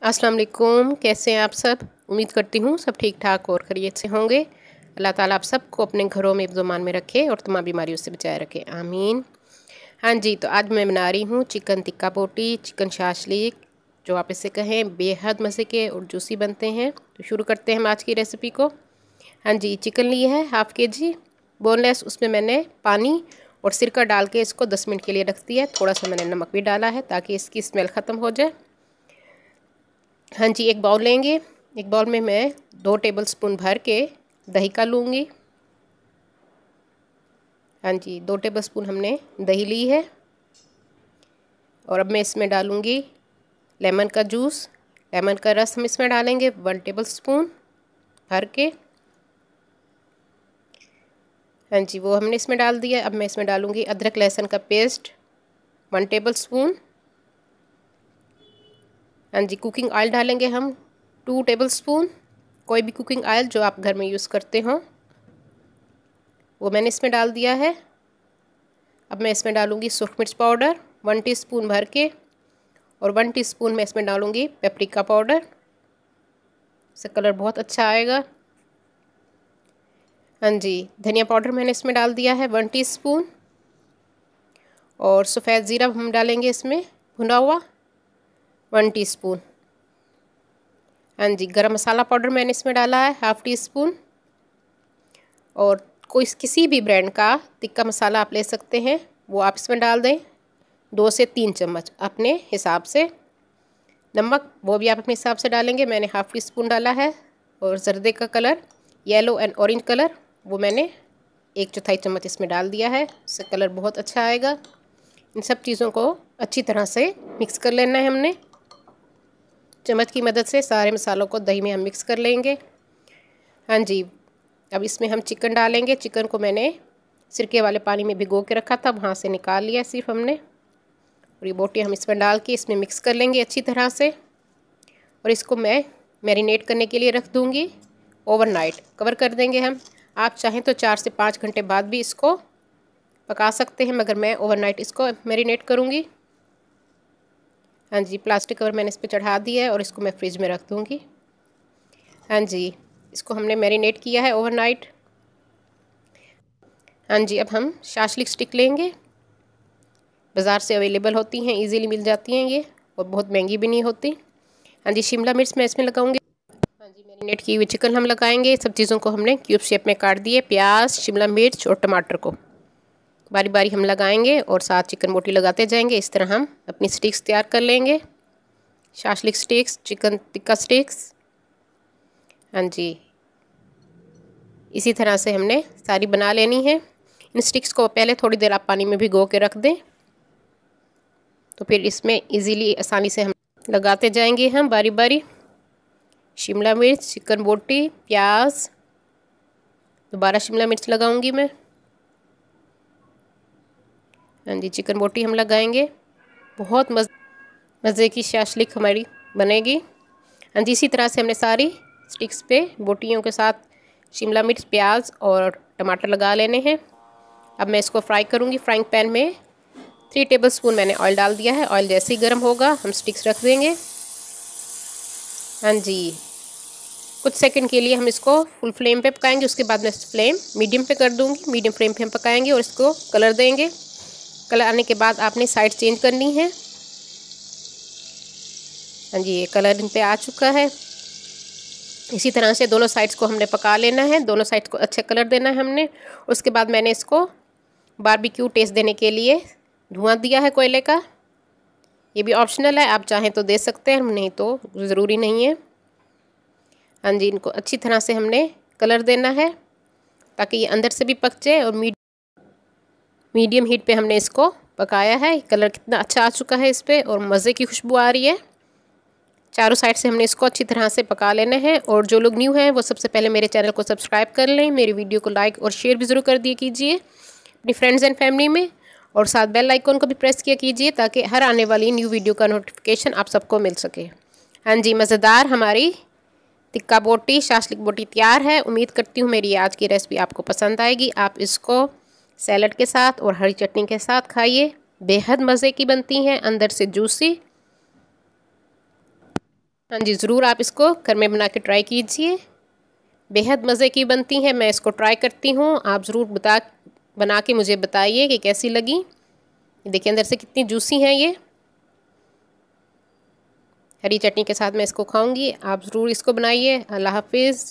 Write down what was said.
अस्सलाम वालेकुम। कैसे हैं आप सब? उम्मीद करती हूँ सब ठीक ठाक और खैरियत से होंगे। अल्लाह ताला आप सबको अपने घरों में ईमान में रखे और तमाम बीमारियों से बचाए रखे, आमीन। हाँ जी, तो आज मैं बना रही हूँ चिकन टिक्का बोटी, चिकन शाशलिक, जो आप इसे कहें। बेहद मज़े के और जूसी बनते हैं। तो शुरू करते हैं हम आज की रेसिपी को। हाँ जी, चिकन ली है हाफ़ kg बोनलेस। उसमें मैंने पानी और सिरका डाल के इसको 10 मिनट के लिए रख दिया है। थोड़ा सा मैंने नमक भी डाला है ताकि इसकी स्मेल ख़त्म हो जाए। हाँ जी, एक बाउल लेंगे। एक बाउल में मैं 2 टेबलस्पून भर के दही का लूँगी। हाँ जी, 2 टेबलस्पून हमने दही ली है। और अब मैं इसमें डालूँगी लेमन का जूस, लेमन का रस हम इसमें डालेंगे 1 टेबलस्पून भर के। हाँ जी, वो हमने इसमें डाल दिया। अब मैं इसमें डालूँगी अदरक लहसुन का पेस्ट 1 टेबलस्पून। हाँ जी, कुकिंग ऑयल डालेंगे हम 2 टेबलस्पून। कोई भी कुकिंग ऑयल जो आप घर में यूज़ करते हो वो मैंने इसमें डाल दिया है। अब मैं इसमें डालूँगी सुरख मिर्च पाउडर 1 टीस्पून भर के, और 1 टीस्पून मैं इसमें डालूँगी पेपरिका पाउडर। इससे कलर बहुत अच्छा आएगा। हाँ जी, धनिया पाउडर मैंने इसमें डाल दिया है 1 टीस्पून। और सफ़ेद ज़ीरा हम डालेंगे इसमें भुना हुआ 1 टीस्पून। हाँ जी, गरम मसाला पाउडर मैंने इसमें डाला है हाफ़ टीस्पून। और कोई किसी भी ब्रांड का टिक्का मसाला आप ले सकते हैं, वो आप इसमें डाल दें 2 से 3 चम्मच अपने हिसाब से। नमक वो भी आप अपने हिसाब से डालेंगे, मैंने हाफ़ टीस्पून डाला है। और ज़र्दे का colour, yellow and orange colour, वो मैंने 1/4 चम्मच इसमें डाल दिया है। इससे कलर बहुत अच्छा आएगा। इन सब चीज़ों को अच्छी तरह से मिक्स कर लेना है हमने। चम्मच की मदद से सारे मसालों को दही में हम मिक्स कर लेंगे। हाँ जी, अब इसमें हम चिकन डालेंगे। चिकन को मैंने सिरके वाले पानी में भिगो के रखा था, वहाँ से निकाल लिया सिर्फ हमने। और ये बोटी हम इसमें डाल के इसमें मिक्स कर लेंगे अच्छी तरह से। और इसको मैं मैरिनेट करने के लिए रख दूँगी ओवरनाइट। कवर कर देंगे हम। आप चाहें तो 4 से 5 घंटे बाद भी इसको पका सकते हैं, मगर मैं ओवरनाइट इसको मैरिनेट करूँगी। हाँ जी, प्लास्टिक कवर मैंने इस पर चढ़ा दिया है और इसको मैं फ्रिज में रख दूँगी। हाँ जी, इसको हमने मैरिनेट किया है ओवरनाइट। हाँ जी, अब हम शाशलिक स्टिक लेंगे। बाज़ार से अवेलेबल होती हैं, इजीली मिल जाती हैं ये, और बहुत महंगी भी नहीं होती। हाँ जी, शिमला मिर्च मैं इसमें लगाऊंगी। हाँ जी, मैरिनेट की हुई चिकन हम लगाएंगे। सब चीज़ों को हमने क्यूब शेप में काट दिए। प्याज, शिमला मिर्च और टमाटर को बारी बारी हम लगाएंगे और साथ चिकन बोटी लगाते जाएंगे। इस तरह हम अपनी स्टिक्स तैयार कर लेंगे, shashlik sticks, chicken tikka sticks. हाँ जी, इसी तरह से हमने सारी बना लेनी है। इन स्टिक्स को पहले थोड़ी देर आप पानी में भिगो के रख दें, तो फिर इसमें इजीली आसानी से हम लगाते जाएंगे हम बारी बारी। शिमला मिर्च, चिकन बोटी, प्याज, दोबारा शिमला मिर्च लगाऊंगी मैं। हाँ जी, चिकन बोटी हम लगाएंगे। बहुत मज़े की शाशलिक हमारी बनेगी। हाँ जी, इसी तरह से हमने सारी स्टिक्स पे बोटियों के साथ शिमला मिर्च, प्याज और टमाटर लगा लेने हैं। अब मैं इसको फ्राई करूँगी। फ्राइंग पैन में 3 टेबलस्पून मैंने ऑयल डाल दिया है। ऑयल जैसे ही गर्म होगा हम स्टिक्स रख देंगे। हाँ जी, कुछ सेकंड के लिए हम इसको फुल फ्लेम पे पकाएंगे। उसके बाद मैं फ्लेम मीडियम पे कर दूँगी। मीडियम फ्लेम पे हम पकाएंगे और इसको कलर देंगे। कलर आने के बाद आपने साइड चेंज करनी है। हाँ जी, ये कलर इन पे आ चुका है। इसी तरह से दोनों साइड्स को हमने पका लेना है। दोनों साइड्स को अच्छा कलर देना है हमने। उसके बाद मैंने इसको बारबेक्यू टेस्ट देने के लिए धुआं दिया है कोयले का। ये भी ऑप्शनल है, आप चाहें तो दे सकते हैं, नहीं तो ज़रूरी नहीं है। हाँ जी, इनको अच्छी तरह से हमने कलर देना है ताकि ये अंदर से भी पक जाए। और मीडियम हीट पे हमने इसको पकाया है। कलर कितना अच्छा आ चुका है इस पर, और मज़े की खुशबू आ रही है। चारों साइड से हमने इसको अच्छी तरह से पका लेना है। और जो लोग न्यू हैं वो सबसे पहले मेरे चैनल को सब्सक्राइब कर लें। मेरी वीडियो को लाइक और शेयर भी ज़रूर कर दिया कीजिए अपनी फ्रेंड्स एंड फैमिली में, और साथ बेल आइकन को भी प्रेस किया कीजिए ताकि हर आने वाली न्यू वीडियो का नोटिफिकेशन आप सबको मिल सके। हाँ जी, मज़ेदार हमारी टिक्का बोटी, शाशलिक बोटी तैयार है। उम्मीद करती हूँ मेरी आज की रेसिपी आपको पसंद आएगी। आप इसको सैलड के साथ और हरी चटनी के साथ खाइए। बेहद मज़े की बनती हैं, अंदर से जूसी। हाँ जी, ज़रूर आप इसको घर में बना के ट्राई कीजिए, बेहद मज़े की बनती हैं। मैं इसको ट्राई करती हूँ, आप ज़रूर बना के मुझे बताइए कि कैसी लगी। देखिए अंदर से कितनी जूसी हैं ये। हरी चटनी के साथ मैं इसको खाऊंगी, आप ज़रूर इसको बनाइए। अल्लाह हाफिज़।